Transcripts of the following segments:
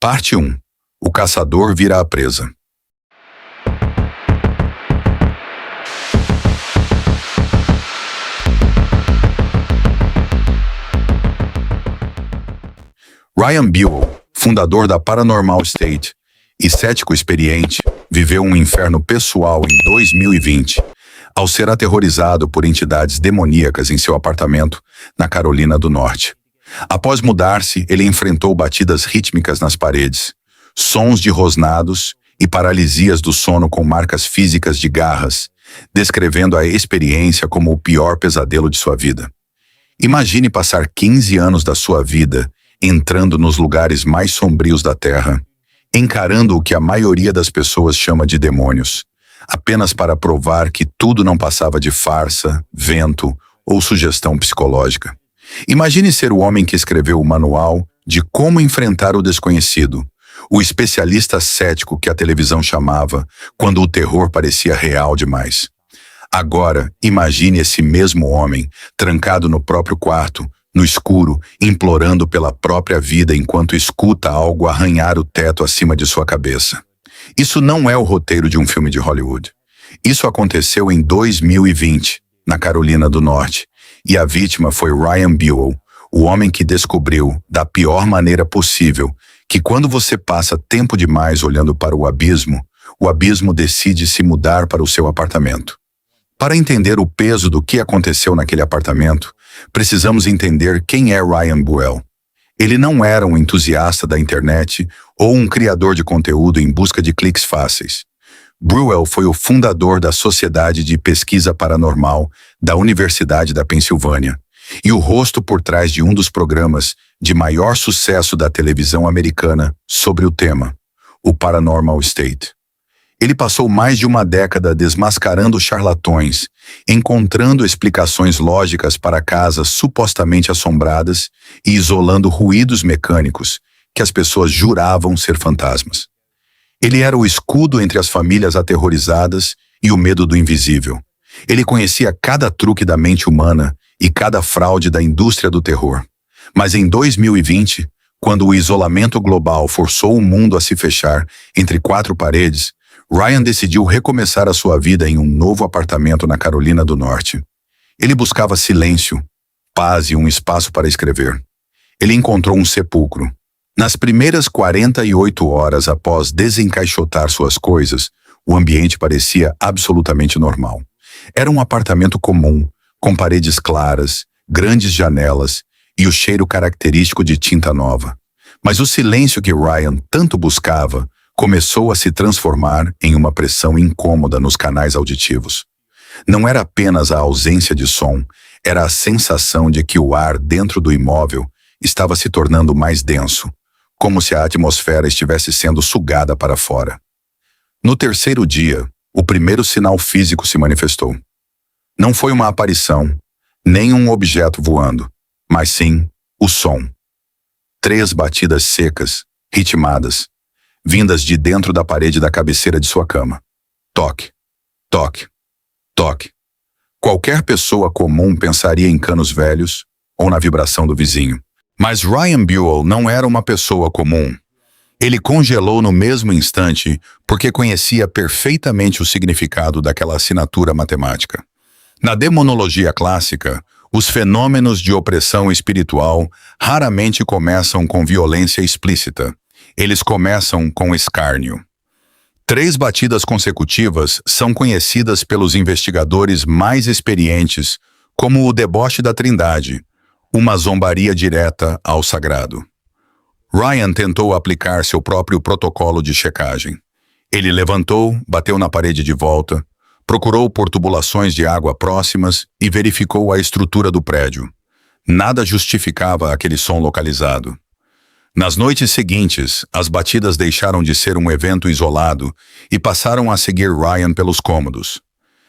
Parte 1. O caçador vira a presa. Ryan Buell, fundador da Paranormal State e cético experiente, viveu um inferno pessoal em 2020, ao ser aterrorizado por entidades demoníacas em seu apartamento na Carolina do Norte. Após mudar-se, ele enfrentou batidas rítmicas nas paredes, sons de rosnados e paralisias do sono com marcas físicas de garras, descrevendo a experiência como o pior pesadelo de sua vida. Imagine passar 15 anos da sua vida entrando nos lugares mais sombrios da Terra, encarando o que a maioria das pessoas chama de demônios, apenas para provar que tudo não passava de farsa, vento ou sugestão psicológica. Imagine ser o homem que escreveu o manual de como enfrentar o desconhecido, o especialista cético que a televisão chamava quando o terror parecia real demais. Agora, imagine esse mesmo homem, trancado no próprio quarto, no escuro, implorando pela própria vida enquanto escuta algo arranhar o teto acima de sua cabeça. Isso não é o roteiro de um filme de Hollywood. Isso aconteceu em 2020, na Carolina do Norte, e a vítima foi Ryan Buell, o homem que descobriu, da pior maneira possível, que quando você passa tempo demais olhando para o abismo decide se mudar para o seu apartamento. Para entender o peso do que aconteceu naquele apartamento, precisamos entender quem é Ryan Buell. Ele não era um entusiasta da internet ou um criador de conteúdo em busca de cliques fáceis. Buell foi o fundador da Sociedade de Pesquisa Paranormal da Universidade da Pensilvânia e o rosto por trás de um dos programas de maior sucesso da televisão americana sobre o tema, o Paranormal State. Ele passou mais de uma década desmascarando charlatões, encontrando explicações lógicas para casas supostamente assombradas e isolando ruídos mecânicos que as pessoas juravam ser fantasmas. Ele era o escudo entre as famílias aterrorizadas e o medo do invisível. Ele conhecia cada truque da mente humana e cada fraude da indústria do terror. Mas em 2020, quando o isolamento global forçou o mundo a se fechar entre quatro paredes, Ryan decidiu recomeçar a sua vida em um novo apartamento na Carolina do Norte. Ele buscava silêncio, paz e um espaço para escrever. Ele encontrou um sepulcro. Nas primeiras 48 horas após desencaixotar suas coisas, o ambiente parecia absolutamente normal. Era um apartamento comum, com paredes claras, grandes janelas e o cheiro característico de tinta nova. Mas o silêncio que Ryan tanto buscava começou a se transformar em uma pressão incômoda nos canais auditivos. Não era apenas a ausência de som, era a sensação de que o ar dentro do imóvel estava se tornando mais denso, como se a atmosfera estivesse sendo sugada para fora. No terceiro dia, o primeiro sinal físico se manifestou. Não foi uma aparição, nem um objeto voando, mas sim o som. 3 batidas secas, ritmadas, vindas de dentro da parede da cabeceira de sua cama. Toque, toque, toque. Qualquer pessoa comum pensaria em canos velhos ou na vibração do vizinho. Mas Ryan Buell não era uma pessoa comum. Ele congelou no mesmo instante porque conhecia perfeitamente o significado daquela assinatura matemática. Na demonologia clássica, os fenômenos de opressão espiritual raramente começam com violência explícita. Eles começam com escárnio. 3 batidas consecutivas são conhecidas pelos investigadores mais experientes como o deboche da Trindade, uma zombaria direta ao sagrado. Ryan tentou aplicar seu próprio protocolo de checagem. Ele levantou, bateu na parede de volta, procurou por tubulações de água próximas e verificou a estrutura do prédio. Nada justificava aquele som localizado. Nas noites seguintes, as batidas deixaram de ser um evento isolado e passaram a seguir Ryan pelos cômodos.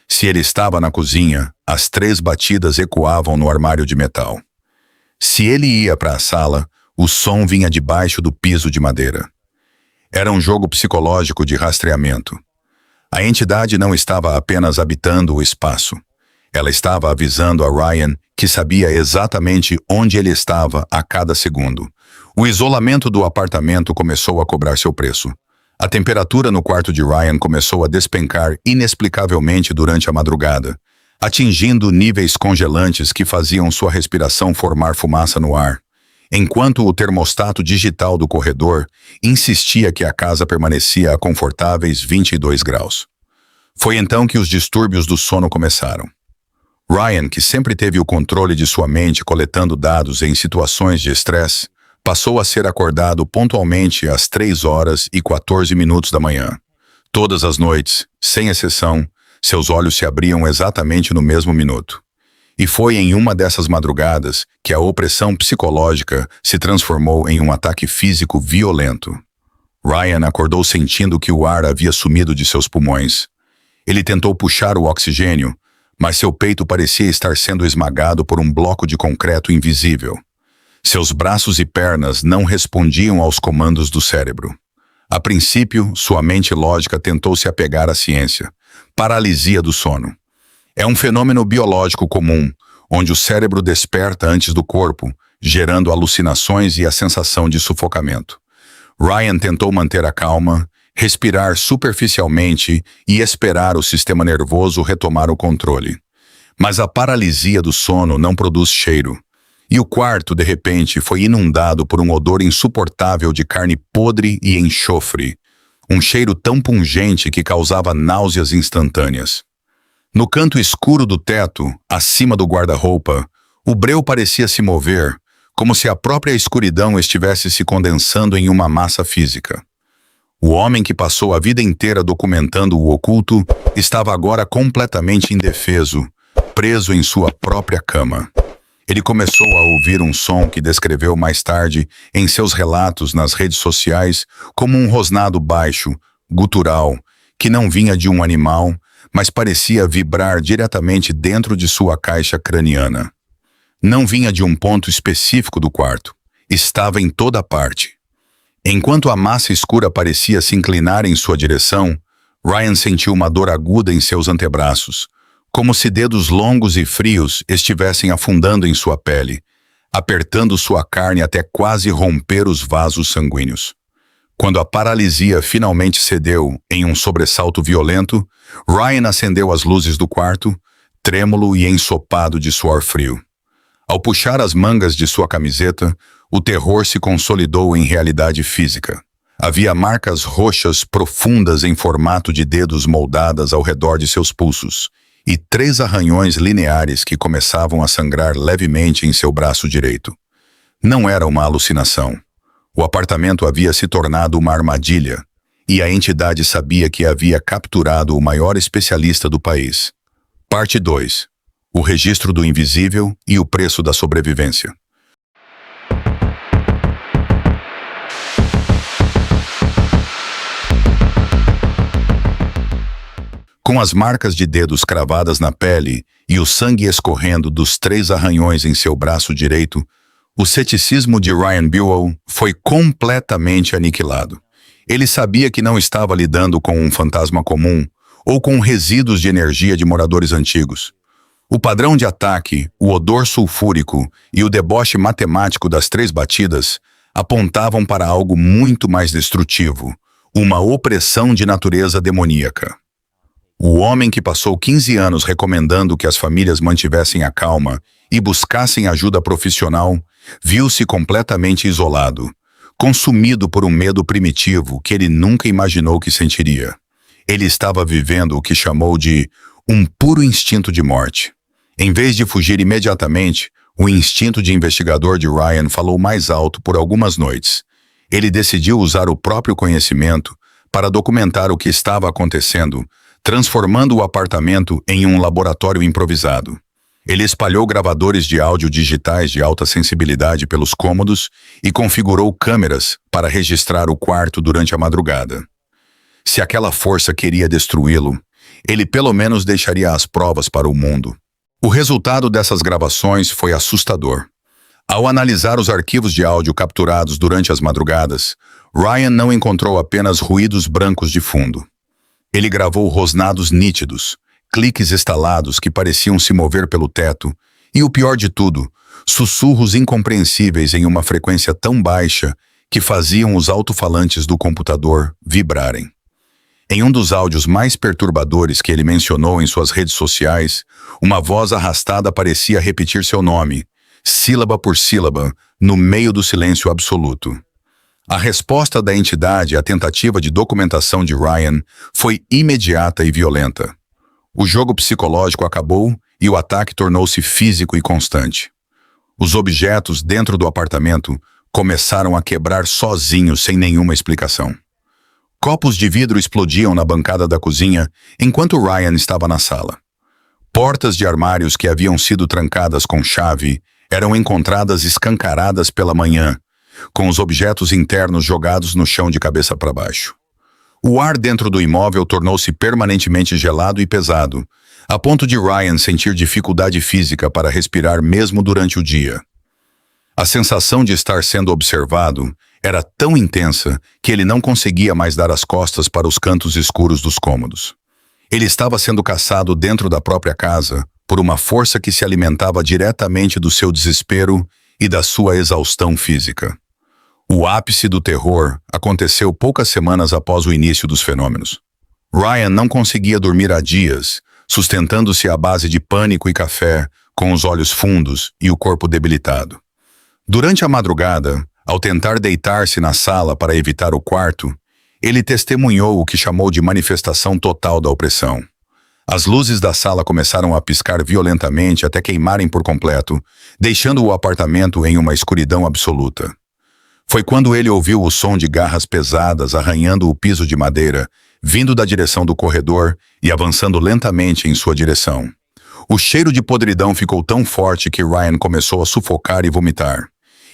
Se ele estava na cozinha, as 3 batidas ecoavam no armário de metal. Se ele ia para a sala, o som vinha debaixo do piso de madeira. Era um jogo psicológico de rastreamento. A entidade não estava apenas habitando o espaço. Ela estava avisando a Ryan que sabia exatamente onde ele estava a cada segundo. O isolamento do apartamento começou a cobrar seu preço. A temperatura no quarto de Ryan começou a despencar inexplicavelmente durante a madrugada, atingindo níveis congelantes que faziam sua respiração formar fumaça no ar, enquanto o termostato digital do corredor insistia que a casa permanecia a confortáveis 22 graus. Foi então que os distúrbios do sono começaram. Ryan, que sempre teve o controle de sua mente coletando dados em situações de estresse, passou a ser acordado pontualmente às 3h14 da manhã. Todas as noites, sem exceção, seus olhos se abriam exatamente no mesmo minuto. E foi em uma dessas madrugadas que a opressão psicológica se transformou em um ataque físico violento. Ryan acordou sentindo que o ar havia sumido de seus pulmões. Ele tentou puxar o oxigênio, mas seu peito parecia estar sendo esmagado por um bloco de concreto invisível. Seus braços e pernas não respondiam aos comandos do cérebro. A princípio, sua mente lógica tentou se apegar à ciência. Paralisia do sono. É um fenômeno biológico comum, onde o cérebro desperta antes do corpo, gerando alucinações e a sensação de sufocamento. Ryan tentou manter a calma, respirar superficialmente e esperar o sistema nervoso retomar o controle. Mas a paralisia do sono não produz cheiro. E o quarto, de repente, foi inundado por um odor insuportável de carne podre e enxofre. Um cheiro tão pungente que causava náuseas instantâneas. No canto escuro do teto, acima do guarda-roupa, o breu parecia se mover, como se a própria escuridão estivesse se condensando em uma massa física. O homem que passou a vida inteira documentando o oculto estava agora completamente indefeso, preso em sua própria cama. Ele começou a ouvir um som que descreveu mais tarde em seus relatos nas redes sociais como um rosnado baixo, gutural, que não vinha de um animal, mas parecia vibrar diretamente dentro de sua caixa craniana. Não vinha de um ponto específico do quarto, estava em toda parte. Enquanto a massa escura parecia se inclinar em sua direção, Ryan sentiu uma dor aguda em seus antebraços, como se dedos longos e frios estivessem afundando em sua pele, apertando sua carne até quase romper os vasos sanguíneos. Quando a paralisia finalmente cedeu em um sobressalto violento, Ryan acendeu as luzes do quarto, trêmulo e ensopado de suor frio. Ao puxar as mangas de sua camiseta, o terror se consolidou em realidade física. Havia marcas roxas profundas em formato de dedos moldadas ao redor de seus pulsos, e 3 arranhões lineares que começavam a sangrar levemente em seu braço direito. Não era uma alucinação. O apartamento havia se tornado uma armadilha, e a entidade sabia que havia capturado o maior especialista do país. Parte 2. O registro do invisível e o preço da sobrevivência. Com as marcas de dedos cravadas na pele e o sangue escorrendo dos 3 arranhões em seu braço direito, o ceticismo de Ryan Buell foi completamente aniquilado. Ele sabia que não estava lidando com um fantasma comum ou com resíduos de energia de moradores antigos. O padrão de ataque, o odor sulfúrico e o deboche matemático das 3 batidas apontavam para algo muito mais destrutivo, uma opressão de natureza demoníaca. O homem que passou 15 anos recomendando que as famílias mantivessem a calma e buscassem ajuda profissional, viu-se completamente isolado, consumido por um medo primitivo que ele nunca imaginou que sentiria. Ele estava vivendo o que chamou de um puro instinto de morte. Em vez de fugir imediatamente, o instinto de investigador de Ryan falou mais alto por algumas noites. Ele decidiu usar o próprio conhecimento para documentar o que estava acontecendo, transformando o apartamento em um laboratório improvisado. Ele espalhou gravadores de áudio digitais de alta sensibilidade pelos cômodos e configurou câmeras para registrar o quarto durante a madrugada. Se aquela força queria destruí-lo, ele pelo menos deixaria as provas para o mundo. O resultado dessas gravações foi assustador. Ao analisar os arquivos de áudio capturados durante as madrugadas, Ryan não encontrou apenas ruídos brancos de fundo. Ele gravou rosnados nítidos, cliques estalados que pareciam se mover pelo teto E o pior de tudo, sussurros incompreensíveis em uma frequência tão baixa que faziam os alto-falantes do computador vibrarem. Em um dos áudios mais perturbadores que ele mencionou em suas redes sociais, uma voz arrastada parecia repetir seu nome, sílaba por sílaba, no meio do silêncio absoluto. A resposta da entidade à tentativa de documentação de Ryan foi imediata e violenta. O jogo psicológico acabou e o ataque tornou-se físico e constante. Os objetos dentro do apartamento começaram a quebrar sozinhos sem nenhuma explicação. Copos de vidro explodiam na bancada da cozinha enquanto Ryan estava na sala. Portas de armários que haviam sido trancadas com chave eram encontradas escancaradas pela manhã, com os objetos internos jogados no chão de cabeça para baixo. O ar dentro do imóvel tornou-se permanentemente gelado e pesado, a ponto de Ryan sentir dificuldade física para respirar mesmo durante o dia. A sensação de estar sendo observado era tão intensa que ele não conseguia mais dar as costas para os cantos escuros dos cômodos. Ele estava sendo caçado dentro da própria casa por uma força que se alimentava diretamente do seu desespero e da sua exaustão física. O ápice do terror aconteceu poucas semanas após o início dos fenômenos. Ryan não conseguia dormir há dias, sustentando-se à base de pânico e café, com os olhos fundos e o corpo debilitado. Durante a madrugada, ao tentar deitar-se na sala para evitar o quarto, ele testemunhou o que chamou de manifestação total da opressão. As luzes da sala começaram a piscar violentamente até queimarem por completo, deixando o apartamento em uma escuridão absoluta. Foi quando ele ouviu o som de garras pesadas arranhando o piso de madeira, vindo da direção do corredor e avançando lentamente em sua direção. O cheiro de podridão ficou tão forte que Ryan começou a sufocar e vomitar.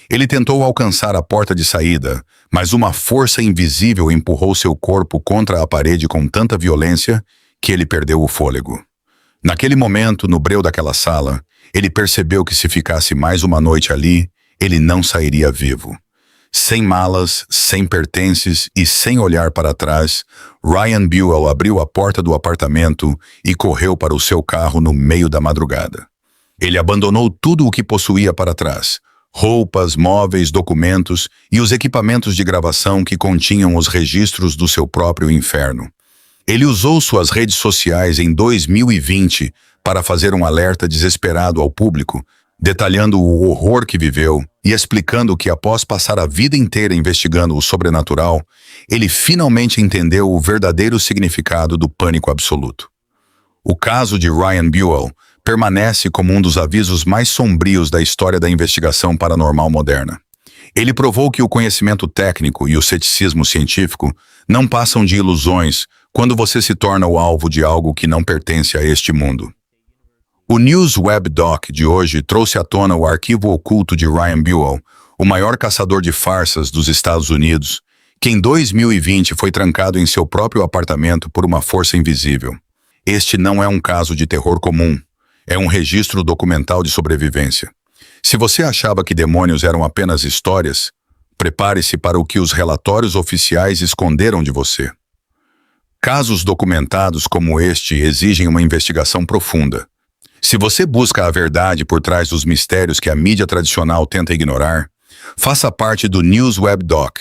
Ele tentou alcançar a porta de saída, mas uma força invisível empurrou seu corpo contra a parede com tanta violência que ele perdeu o fôlego. Naquele momento, no breu daquela sala, ele percebeu que se ficasse mais uma noite ali, ele não sairia vivo. Sem malas, sem pertences e sem olhar para trás, Ryan Buell abriu a porta do apartamento e correu para o seu carro no meio da madrugada. Ele abandonou tudo o que possuía para trás: roupas, móveis, documentos e os equipamentos de gravação que continham os registros do seu próprio inferno. Ele usou suas redes sociais em 2020 para fazer um alerta desesperado ao público, detalhando o horror que viveu e explicando que após passar a vida inteira investigando o sobrenatural, ele finalmente entendeu o verdadeiro significado do pânico absoluto. O caso de Ryan Buell permanece como um dos avisos mais sombrios da história da investigação paranormal moderna. Ele provou que o conhecimento técnico e o ceticismo científico não passam de ilusões quando você se torna o alvo de algo que não pertence a este mundo. O News Web Doc de hoje trouxe à tona o arquivo oculto de Ryan Buell, o maior caçador de farsas dos Estados Unidos, que em 2020 foi trancado em seu próprio apartamento por uma força invisível. Este não é um caso de terror comum, é um registro documental de sobrevivência. Se você achava que demônios eram apenas histórias, prepare-se para o que os relatórios oficiais esconderam de você. Casos documentados como este exigem uma investigação profunda. Se você busca a verdade por trás dos mistérios que a mídia tradicional tenta ignorar, faça parte do News Web Doc.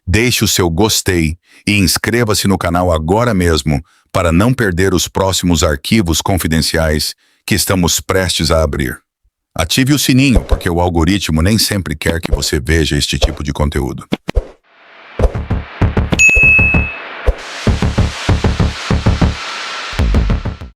Deixe o seu gostei e inscreva-se no canal agora mesmo para não perder os próximos arquivos confidenciais que estamos prestes a abrir. Ative o sininho, porque o algoritmo nem sempre quer que você veja este tipo de conteúdo.